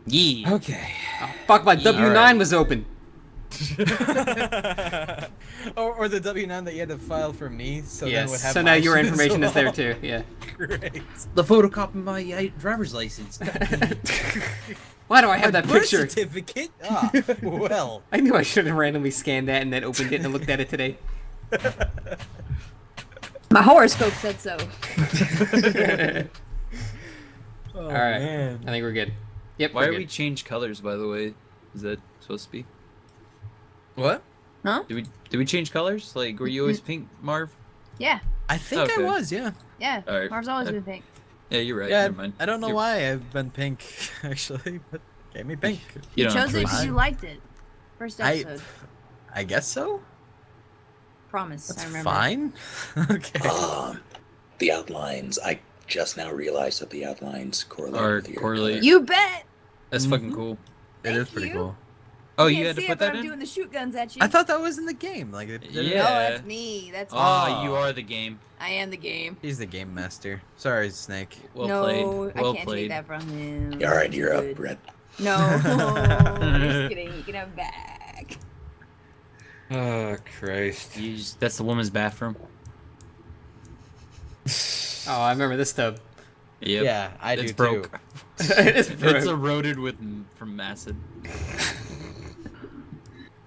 Yeah. Okay. Oh, fuck, my W9 was open. or the W9 that you had to file for me, so then would have so my now your shit as information is there well. too, yeah. Great. The photocopy of my driver's license. Why do I have My that birth picture? certificate? Ah, well. I knew I should have randomly scanned that and then opened it and looked at it today. My horoscope said so. Oh, Alright, man. I think we're good. Yep, Why we're are we good. change colors, by the way? Is that supposed to be? What? Huh? Did we change colors? Like, were you always pink, Marv? Yeah. I think Okay. I was, yeah. Yeah. Alright. Marv's always been pink. Yeah, you're right. Yeah, Never mind. I don't know You're- why I've been pink, actually, but gave me pink. You You don't have chose it choice. because you liked it. First episode. I guess so. Promise. That's I remember. fine. Okay. The outlines. I just now realized that the outlines correlate Are with your correlate. color. You bet. That's fucking cool. It is Thank pretty you. cool. Oh, You you can't had to see put it, but that I'm in? doing the shoot guns at you. I thought that was in the game. Like, Yeah. No, that's me. That's me. Oh, you are the game. I am the game. He's the game master. Sorry, Snake. Well no, played. Well I can't played. take that from him. All right, you're Good. up, Brett. No, just kidding. You can have back. Oh, Christ. That's the woman's bathroom. Oh, I remember this tub. Yep. Yeah, I It's do broke. too. It is It's broke. eroded from acid.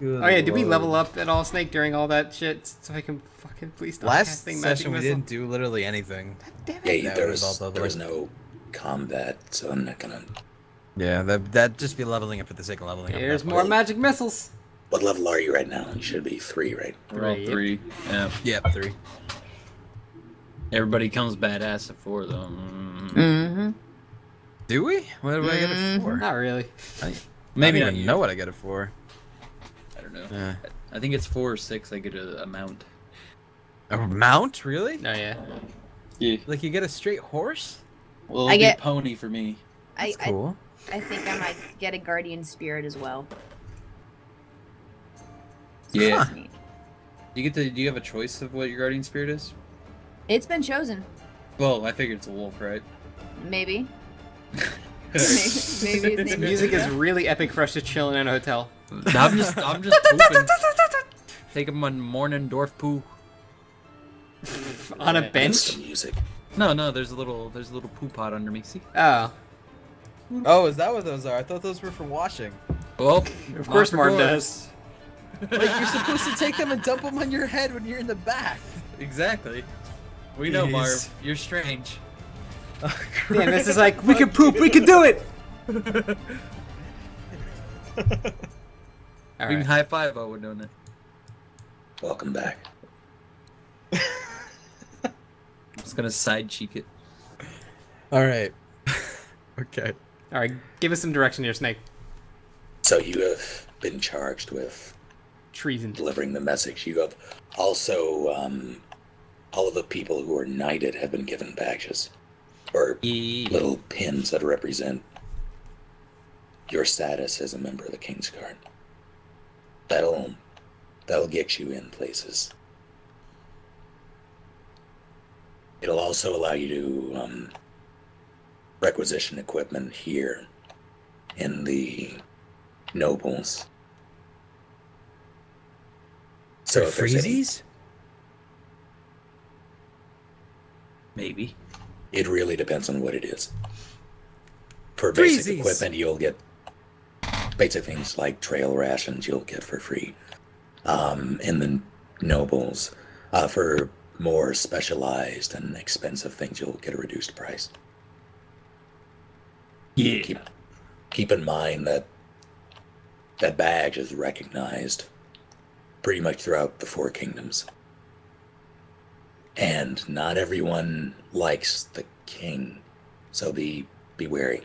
Oh yeah, did we level up at all, Snake, during all that shit? So I can fucking please stop Last casting magic session we missile? didn't do literally anything. Damn it. Yeah, That there was was all there was the- no combat, so I'm not gonna. Yeah, that'd just be leveling up for the sake of leveling up. Here's that more part. magic missiles. What level are you right now? You should be 3, right? We're all Right. 3. Yeah. Yep, 3. Everybody comes badass at 4 though. Mm-hmm. Do we? What do I get it for? Not really. Maybe I not don't even you. know what I get it for. I don't know. Yeah. I think it's 4 or 6. I get a mount. A mount? Really? No, yeah. Yeah. Like you get a straight horse? Well, I it'll be get- pony for me. That's cool. I think I might get a guardian spirit as well. Yeah. Huh. You get to. Do you have a choice of what your guardian spirit is? It's been chosen. Well, I figured it's a wolf, right? Maybe. Maybe his name This is music is Rita. really epic for us to chill in a hotel. I'm just pooping. Taking my morning dwarf poo. On a That's bench? the music. No, there's a little poo pot under me. See? Oh. Oh, is that what those are? I thought those were for washing. Well, Of course not for Marv dwarves. does. Like you're supposed to take them and dump them on your head when you're in the bath. Exactly. We know, Jeez. Marv. You're strange. Oh, Damn, this is like, we can poop, we can do it! We can Alright. high five while we're doing it. Welcome back. I'm just gonna side cheek it. All right. Okay. Alright, give us some direction here, Snake. So you have been charged with Treason. delivering the message. You have also, all of the people who are knighted have been given badges. Or Yeah. little pins that represent your status as a member of the King's Guard. That'll get you in places. It'll also allow you to requisition equipment here in the nobles. So if there's any, freezies? Maybe. it really depends on what it is. For basic Freezies. equipment, you'll get basic things like trail rations you'll get for free. In the nobles, for more specialized and expensive things, you'll get a reduced price. Yeah. Keep in mind that that badge is recognized pretty much throughout the 4 kingdoms. And not everyone likes the king, so be wary.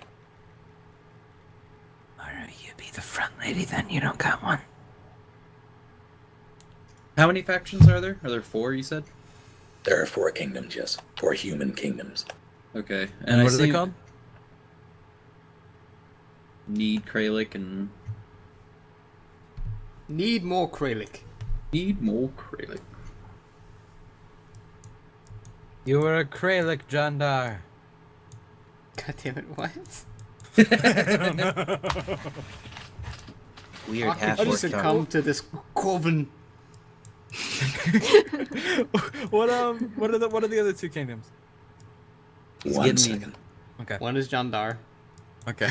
Alright, you be the front lady then. You don't got one. How many factions are there? Are there 4? You said. There are 4 kingdoms, yes. 4 human kingdoms. Okay. And I what are they see called? Need Kralik and Need more Kralik. need more Kralik. You were a Kralik, Jandar. God damn it, what? I don't know. Weird I half could orc just come to this coven. What are the other two kingdoms? One getting me. second. Okay. One is Jandar. Okay.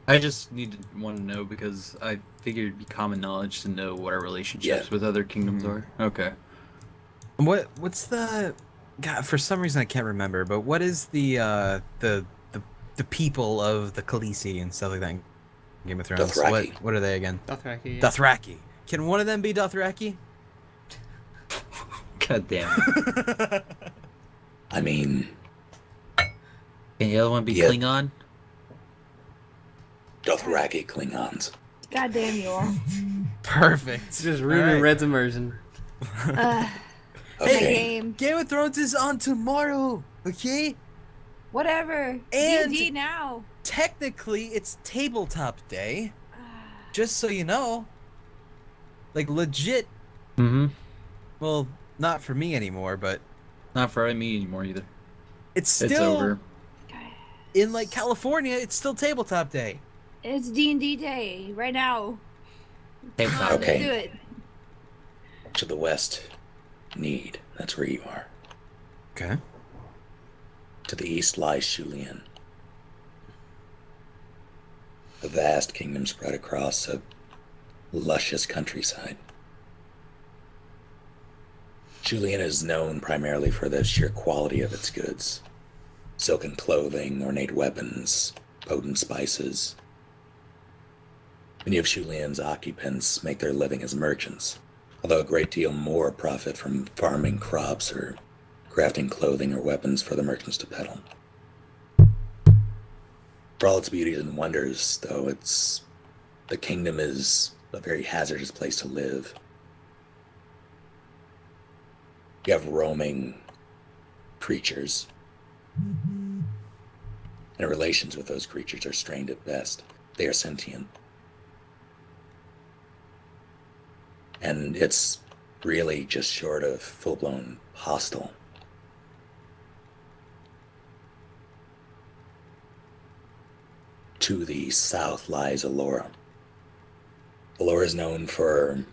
I just want to know because I figured it'd be common knowledge to know what our relationships Yeah. with other kingdoms are. Okay. What's the God, for some reason I can't remember, but what is the people of the Khaleesi and stuff like that in Game of Thrones? Dothraki. What are they again? Dothraki. Yeah. Dothraki. Can one of them be Dothraki? God damn it. I mean, Can the other one be Yeah. Klingon? Dothraki Klingons. God damn you all. Perfect. Just ruining Alright. Red's immersion. My Okay. game. Game of Thrones is on tomorrow, okay? Whatever. And- D&D now. Technically, it's tabletop day. Just so you know. Like, legit. Mm-hmm. Well, not for me anymore, but Not for me anymore either. it's still... It's over. In, like, California, it's still tabletop day. It's D&D day right now. Tabletop Okay. day. Do it. To the west, Need. That's where you are. Okay. To the east lies Shulian. A vast kingdom spread across a luscious countryside. Shulian is known primarily for the sheer quality of its goods. Silken clothing, ornate weapons, potent spices. Many of Shulian's occupants make their living as merchants, although a great deal more profit from farming crops or crafting clothing or weapons for the merchants to peddle. For all its beauties and wonders, though, the kingdom is a very hazardous place to live. You have roaming creatures, and relations with those creatures are strained at best. They are sentient. And it's really just short of full-blown hostile. To the south lies Allura. Allura is known for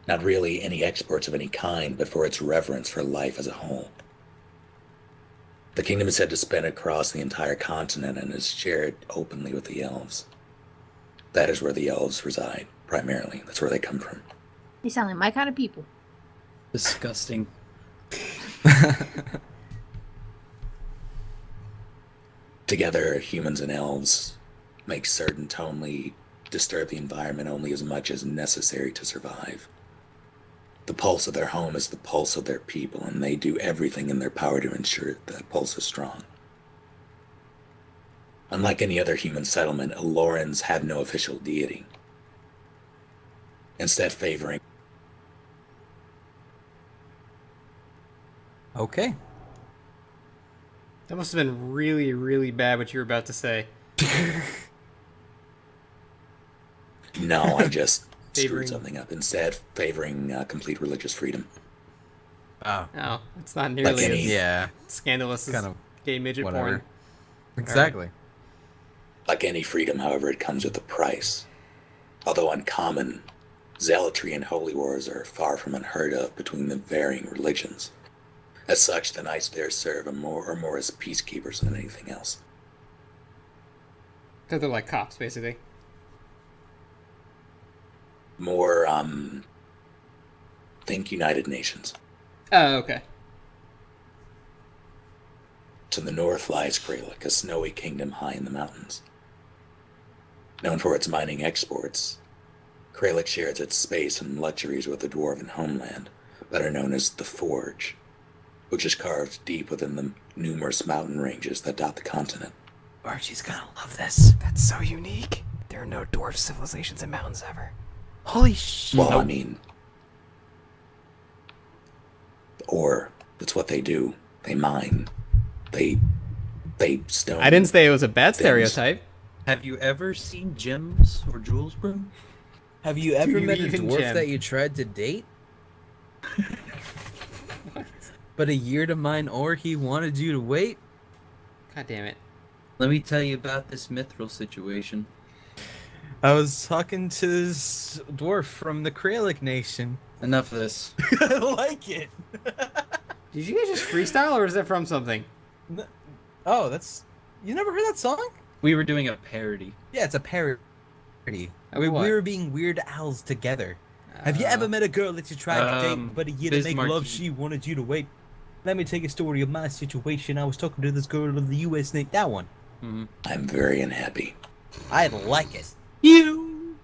not really any exports of any kind, but for its reverence for life as a whole. The kingdom is said to span across the entire continent and is shared openly with the elves. That is where the elves reside, primarily. That's where they come from. You sound like my kind of people. Disgusting. Together, humans and elves make certain to only disturb the environment only as much as necessary to survive. The pulse of their home is the pulse of their people, and they do everything in their power to ensure that pulse is strong. Unlike any other human settlement, Allorans have no official deity, instead favoring Okay. That must have been really, really bad what you were about to say. No, I just Favoring- screwed something up. Instead, favoring complete religious freedom. Oh. No, it's not nearly Like any- as Yeah. scandalous as Kind of gay midget whatever. porn. Exactly. Like any freedom, however, it comes with a price. Although uncommon, zealotry and holy wars are far from unheard of between the varying religions. As such, the knights there serve more as peacekeepers than anything else. Because they're like cops, basically. More, think United Nations. Oh, okay. To the north lies Kralik, a snowy kingdom high in the mountains. Known for its mining exports, Kralik shares its space and luxuries with the dwarven homeland, better known as the Forge, which is carved deep within the numerous mountain ranges that dot the continent. Archie's gonna love this. That's so unique. There are no dwarf civilizations in mountains ever. Holy shit. Well, I mean, or that's what they do. They mine. They stone. I didn't say it was a bad Things. stereotype. Have you ever seen gems or jewels, bro? Have you ever you met a even dwarf gem? that you tried to date? But a year to mine ore, he wanted you to wait? God damn it. Let me tell you about this mithril situation. I was talking to this dwarf from the Kralik Nation. Enough of this. I like it. Did you guys just freestyle, or is that from something? Oh, that's... You never heard that song? We were doing a parody. Yeah, it's a parody. Of We what? were being Weird Owls together. Have you ever met a girl that you tried to date, but a year to make Bismarck. love, she wanted you to wait? Let me take a story of my situation. I was talking to this girl of the U.S. Navy. That one. Mm-hmm. I'm very unhappy. I like it. You.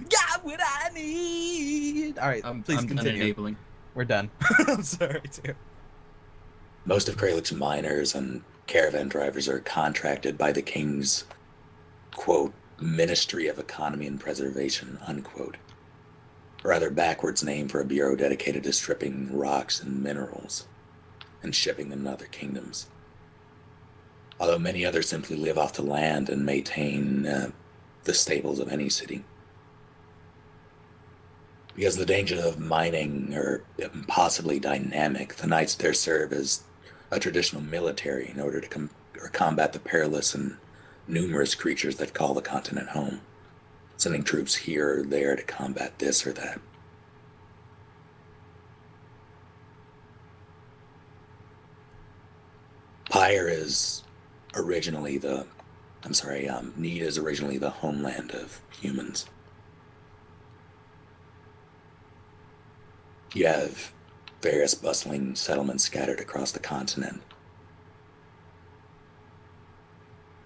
Got what I need. All right, please I'm continue. enabling. We're done. I'm sorry, too. Most of Kralik's miners and caravan drivers are contracted by the king's, quote, Ministry of Economy and Preservation, unquote. A rather backwards name for a bureau dedicated to stripping rocks and minerals and shipping them to other kingdoms. Although many others simply live off the land and maintain the staples of any city. Because the dangers of mining are impossibly dynamic, the knights there serve as a traditional military in order to combat the perilous and numerous creatures that call the continent home, sending troops here or there to combat this or that. Pyre is originally Need is originally the homeland of humans. You have various bustling settlements scattered across the continent.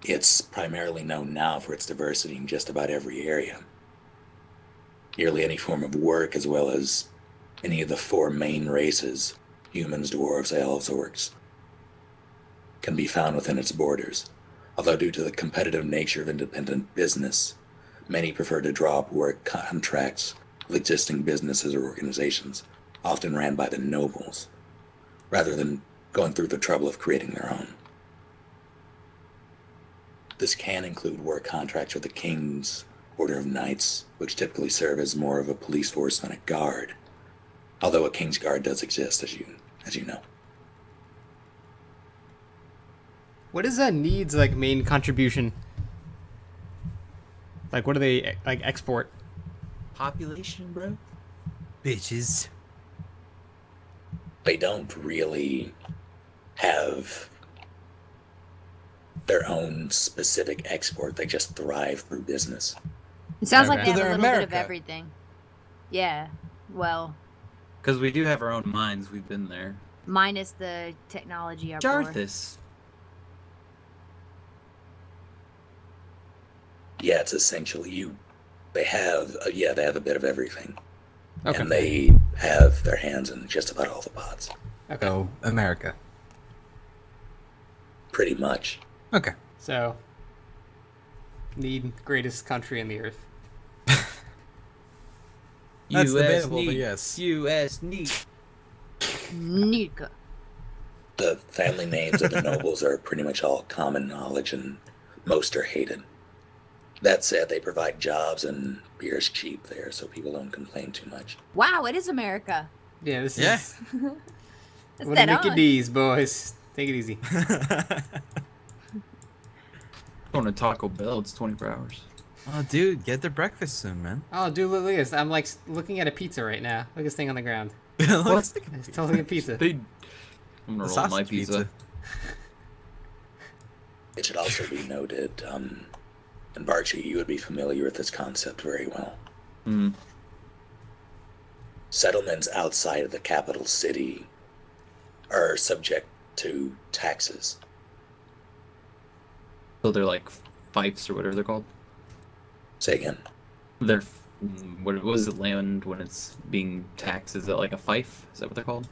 It's primarily known now for its diversity in just about every area. Nearly any form of work, as well as any of the four main races, humans, dwarves, elves, orcs, can be found within its borders. Although due to the competitive nature of independent business, many prefer to draw up work contracts with existing businesses or organizations, often ran by the nobles, rather than going through the trouble of creating their own. This can include work contracts with the King's Order of Knights, which typically serve as more of a police force than a guard, although a King's Guard does exist, as you know. What is Need's like main contribution? Like, what do they like export? Population, bro? Bitches. They don't really have their own specific export. They just thrive through business. It sounds like Okay. they So have a they're little bit of America. everything. Yeah. Well, Because we do have our own minds. We've been there. minus the technology uproar. Jarthus. Yeah, it's essentially they have a bit of everything. Okay. And they have their hands in just about all the pots. Okay. Oh, America. Pretty much. Okay. So, Need, greatest country in the earth. That's US debatable, but need. yes. US need. Nika. The family names of the nobles are pretty much all common knowledge, and most are hated. That said, they provide jobs and beer's cheap there, so people don't complain too much. Wow, it is America. Yeah, this Yeah. is. That's What that do Mickey on. D's, boys? Take it easy. Going to Taco Bell. It's 24 hours. Oh, dude, get their breakfast soon, man. Oh, dude, look at this. I'm like looking at a pizza right now. Look at this thing on the ground. What? It's totally a pizza. They... I'm gonna The roll my sausage pizza. It should also be noted, and Barchi, you would be familiar with this concept very well. Hmm. Settlements outside of the capital city are subject to taxes. So they're like fiefs or whatever they're called. Say again. They're what was it land when it's being taxed? Is that like a fief? Is that what they're called?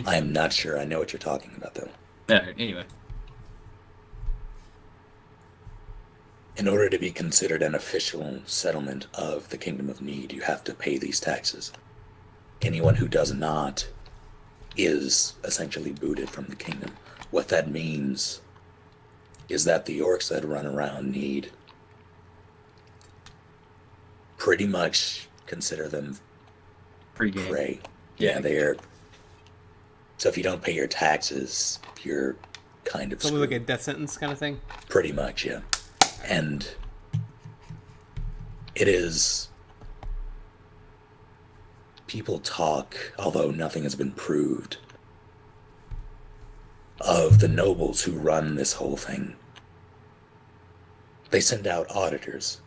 I am not sure I know what you're talking about, though. Anyway. In order to be considered an official settlement of the Kingdom of Need, you have to pay these taxes. Anyone who does not is essentially booted from the kingdom. What that means is that the orcs that run around Need pretty much consider them Pre-game. prey. Yeah, they are. So if you don't pay your taxes, you're kind of So screwed. like a death sentence kind of thing? Pretty much, yeah. And it is... People talk, although nothing has been proved, of the nobles who run this whole thing. They send out auditors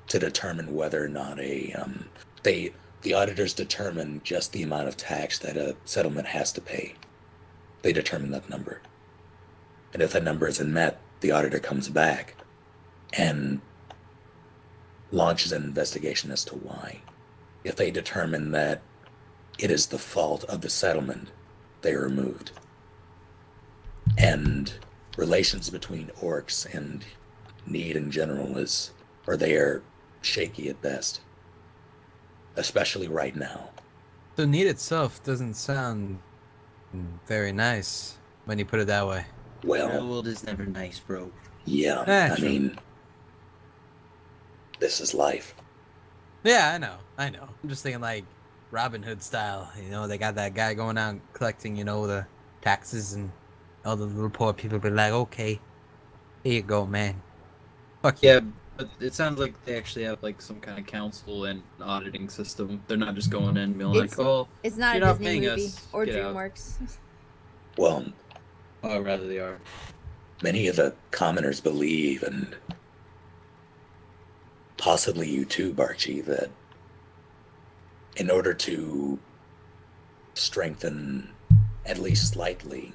to determine whether or not the auditors determine just the amount of tax that a settlement has to pay. They determine that number. And if that number isn't met, the auditor comes back and launches an investigation as to why. If they determine that it is the fault of the settlement, they are removed. And relations between orcs and Need in general they are shaky at best. Especially right now. The Need itself doesn't sound very nice when you put it that way. The Well, world is never nice, bro. yeah, I True. mean, this is life. Yeah, I know. I'm just thinking like Robin Hood style. You know, they got that guy going out collecting, the taxes, and all the little poor people be like, okay, here you go, man. Fuck you. Yeah, but it sounds like they actually have like some kind of council and auditing system. They're not just going in and being like, It's- "Oh, It's not You're a not Disney paying movie us. or Get out. DreamWorks. Well, oh, rather they are." many of the commoners believe, and possibly you too, Barchi, that in order to strengthen, at least slightly,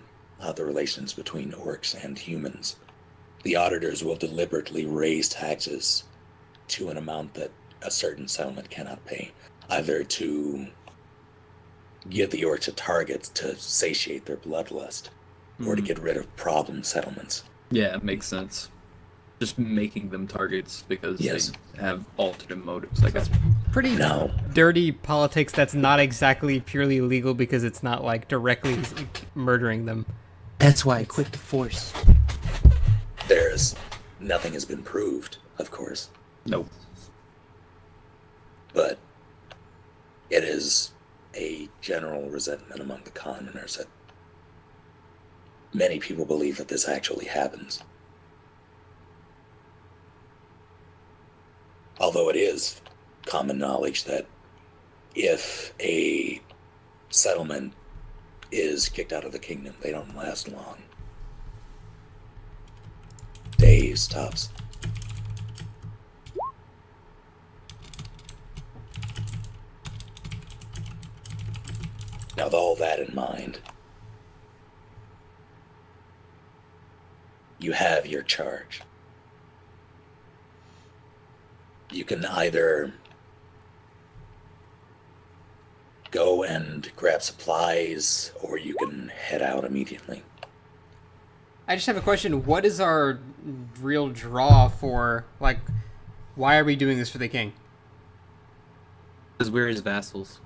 the relations between orcs and humans, the auditors will deliberately raise taxes to an amount that a certain settlement cannot pay, either to give the orcs a target to satiate their bloodlust, or to Mhm. get rid of problem settlements. Yeah, it makes sense. Just making them targets because Yes. they have alternate motives, I guess. Pretty Now, dirty politics that's not exactly purely legal because it's not like directly murdering them. That's why I quit the force. nothing has been proved, of course, Nope. but it is a general resentment among the commoners that many people believe that this actually happens. Although it is common knowledge that if a settlement is kicked out of the kingdom, they don't last long. Days, tops. Now, with all that in mind, you have your charge. You can either go and grab supplies, or you can head out immediately. I just have a question. What is our real draw for, like, why are we doing this for the king? Because we're his vassals.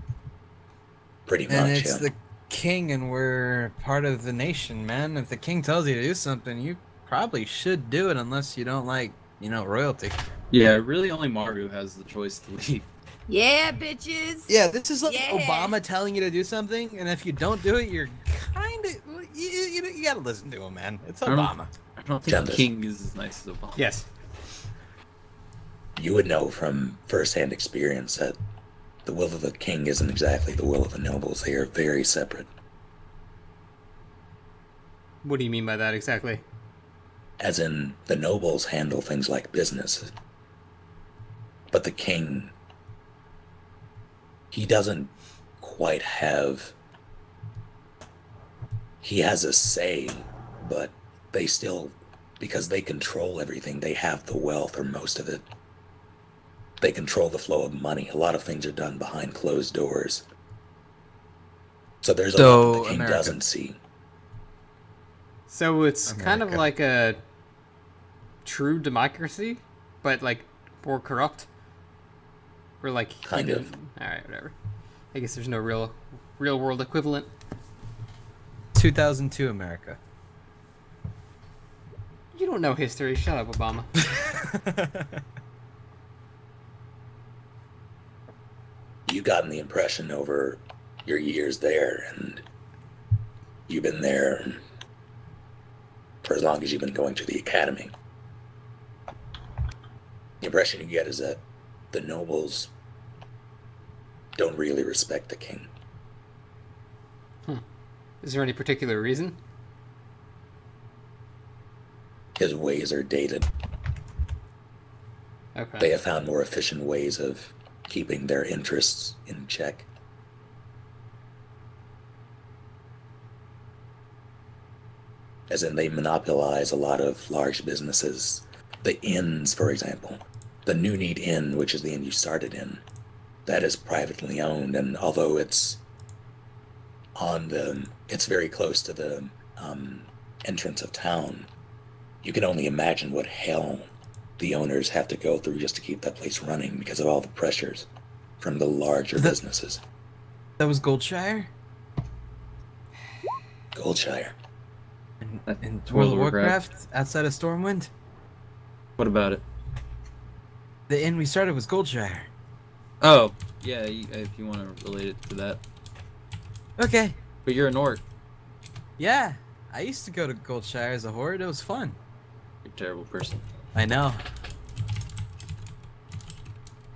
Pretty And much, it's yeah. the king, and we're part of the nation, man. If the king tells you to do something, you probably should do it, unless you don't like, royalty. Yeah, really only Maru has the choice to leave. Yeah, bitches. Yeah, this is like Yeah. Obama telling you to do something, and if you don't do it, you're kind of you gotta listen to him, man. It's I don't- Obama. I don't think Genders. the king is as nice as Obama. Yes. You would know from first-hand experience that the will of the king isn't exactly the will of the nobles. They are very separate. What do you mean by that exactly? As in, the nobles handle things like business. But the king, he doesn't quite have... He has a say, but they still, because they control everything, they have the wealth, or most of it. They control the flow of money. A lot of things are done behind closed doors. So there's a lot that the king America. doesn't see. So it's kind of America. like a true democracy, but like more corrupt. Or like Kind of. All right, whatever. I guess there's no real world equivalent. 2002 America. You don't know history. Shut up, Obama. You've gotten the impression over your years there, and you've been there for as long as you've been going to the academy. The impression you get is that the nobles don't really respect the king. Is there any particular reason? His ways are dated. Okay. They have found more efficient ways of keeping their interests in check. As in, they monopolize a lot of large businesses. The inns, for example. The New Need Inn, which is the inn you started in, that is privately owned, and although it's it's very close to the entrance of town, you can only imagine what hell the owners have to go through just to keep that place running because of all the pressures from the larger businesses. That was Goldshire? Goldshire. In World of Warcraft, outside of Stormwind? What about it? The inn we started was Goldshire. Oh, yeah, if you want to relate it to that. Okay. But you're an orc. Yeah, I used to go to Goldshire as a horde. It was fun. You're a terrible person. I know.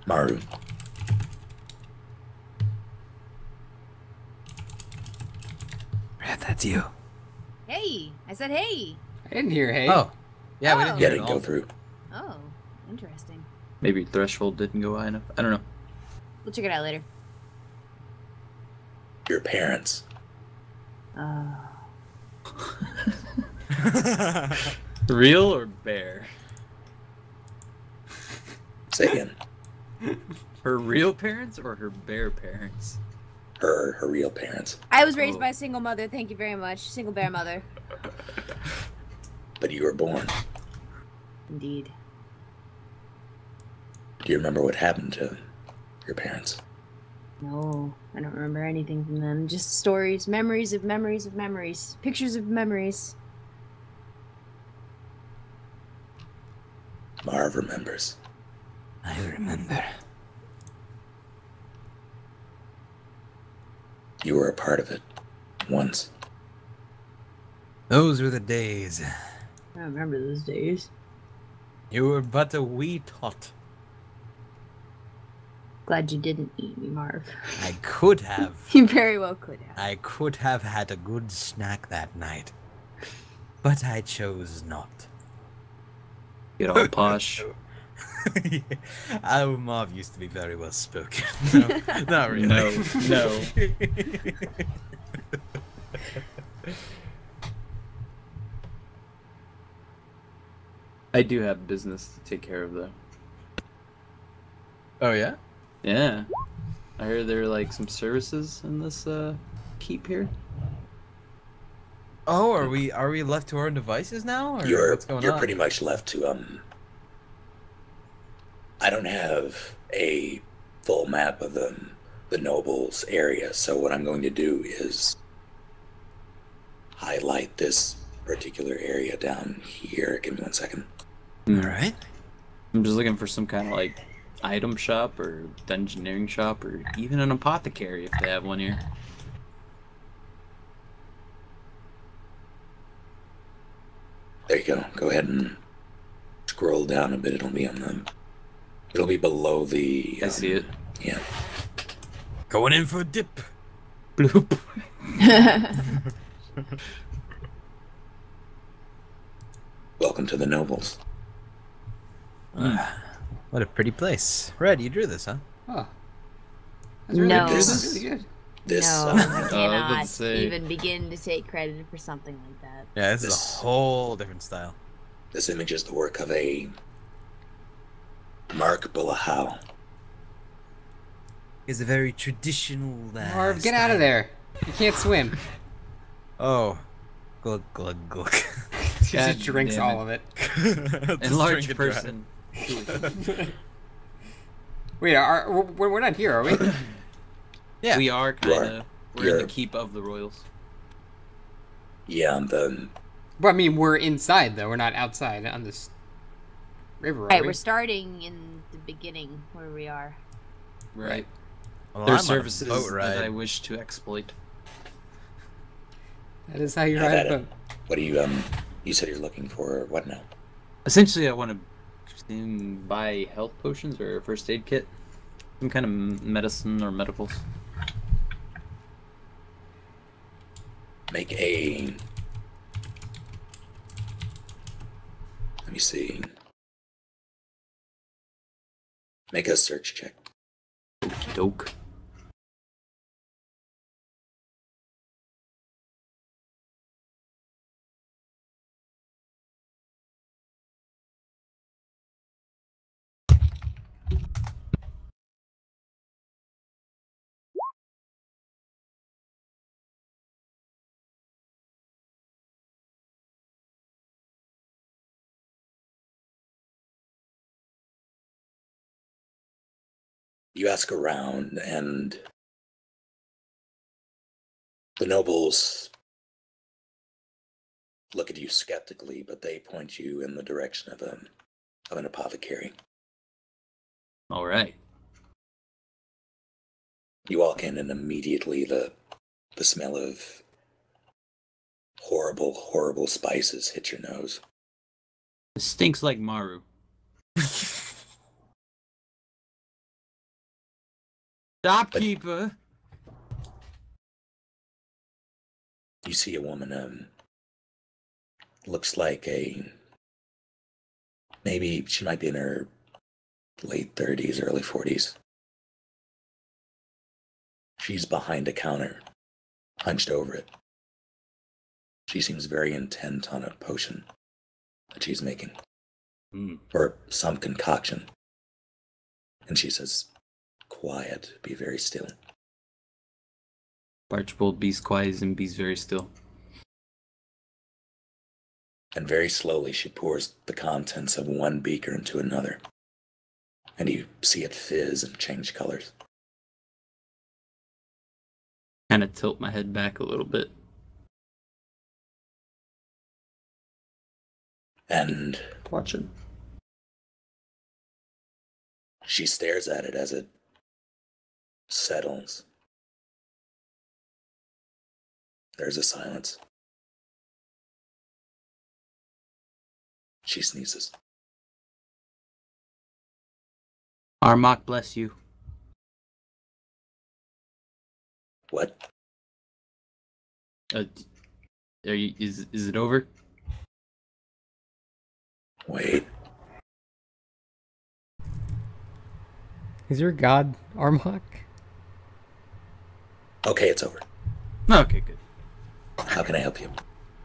Maru. Red, that's you. Hey, I said hey. I didn't hear hey. Oh. Yeah, we Oh. didn't Yeah, hear it didn't all. go through. Oh, interesting. Maybe threshold didn't go high enough. I don't know. We'll check it out later. Your parents. Real or bear? Say again. Her real parents or her bear parents? Her real parents. I was raised Oh. by a single mother. Thank you very much. Single bear mother. But you were born. Indeed. Do you remember what happened to your parents? No, I don't remember anything from them. Just stories, memories of memories of memories, pictures of memories. Marv remembers. I remember. You were a part of it. Once. Those were the days. I don't remember those days. You were but a wee tot. Glad you didn't eat me, Marv. I could have. You very well could have. I could have had a good snack that night. But I chose not. Get all posh. Our Marv used to be very well spoken. No, not really. No. I do have business to take care of though. Oh yeah? Yeah. I heard there are like some services in this keep here. Oh, are we left to our own devices now? Or You're what's going you're on? pretty much left to I don't have a full map of the nobles area, so what I'm going to do is highlight this particular area down here. Give me 1 second. Alright. I'm just looking for some kind of like item shop or dungeoneering shop or even an apothecary if they have one here. There you go. Go ahead and scroll down a bit. It'll be below the. I see it. Yeah. Going in for a dip. Bloop. Welcome to the nobles. What a pretty place. Red, you drew this, huh? Oh. That's really No. good. That's really good. This no, I I was about cannot to say. even begin to take credit for something like that. Yeah, this is This- a whole different style. this image is the work of a Mark Bullahau. It's a very traditional Marv, get out of there. You can't swim. Oh. Glug, glug, glug. She just drinks damn it. all of it. Enlarged person. Wait, we're not here, are we? Yeah. We are You are. kind of. We're in You're- the keep of the royals. Yeah, But I mean, we're inside though. We're not outside on this river. Are Right, we? we're starting in the beginning where we are. Right. Well, There are I'm on a services boat that I ride. wish to exploit. That is how you I've ride had a it. boat. what do you You said you're looking for what now? Essentially, I want to buy health potions or a first aid kit. Some kind of medicine or medicals. Make a... Let me see. Make a search check. Okie doke. You ask around, and the nobles look at you skeptically, but they point you in the direction of an apothecary. All right. You walk in, and immediately the smell of horrible, horrible spices hit your nose. It stinks like Maru. Shopkeeper. You see a woman, looks like maybe she might be in her late 30s, early 40s. She's behind a counter, hunched over it. She seems very intent on a potion that she's making, or some concoction. And she says, "Quiet, be very still." Archibald bees quiet and bees very still. And very slowly she pours the contents of one beaker into another. And you see it fizz and change colors. Kind of tilt my head back a little bit. And Watching. she stares at it as it settles. There's a silence. She sneezes. Armok bless you. What? Are you, is it over? Wait. Is your god Armok? Okay, it's over. Okay, good. How can I help you?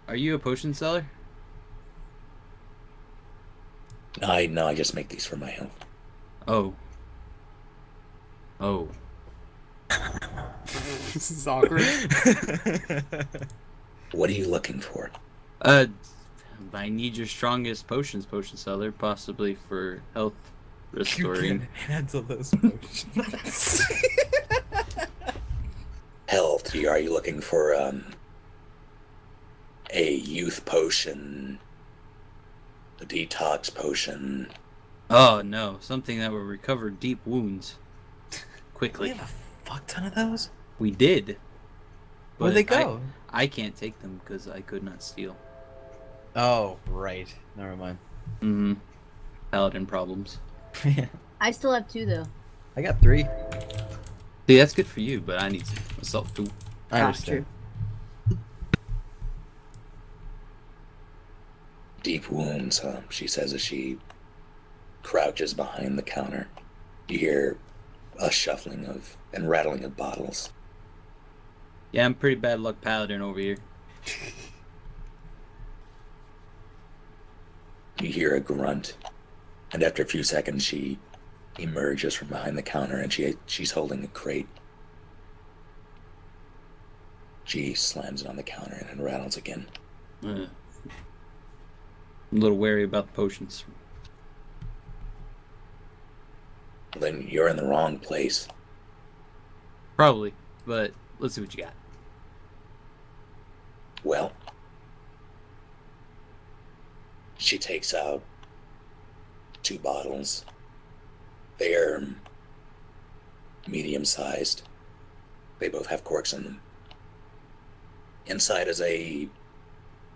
Are you a potion seller? No, I just make these for my health. Oh. Oh. This is awkward. What are you looking for? I need your strongest potion seller, possibly for health restoring. You can handle those potions. Health. Are you looking for a youth potion? A detox potion? Oh no, something that will recover deep wounds We quickly. have a fuck ton of those. We did. Where'd they go? I can't take them because I could not steal. Oh, right. Never mind. Mm-hmm. Paladin problems. I still have 2 though. I got 3. See, that's good for you, but I need some myself too. I understand. Deep wounds, huh? She says as she crouches behind the counter. You hear a shuffling of and rattling of bottles. Yeah, I'm pretty bad luck paladin over here. You hear a grunt, and after a few seconds, she emerges from behind the counter, and she's holding a crate. She slams it on the counter, and it rattles again. I'm a little wary about the potions. Then you're in the wrong place. Probably, but let's see what you got. Well, she takes out 2 bottles. They're medium-sized. They both have corks in them. Inside is a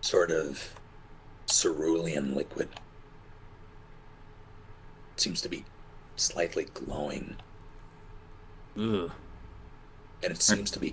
sort of cerulean liquid. It seems to be slightly glowing. Ugh. And it seems to be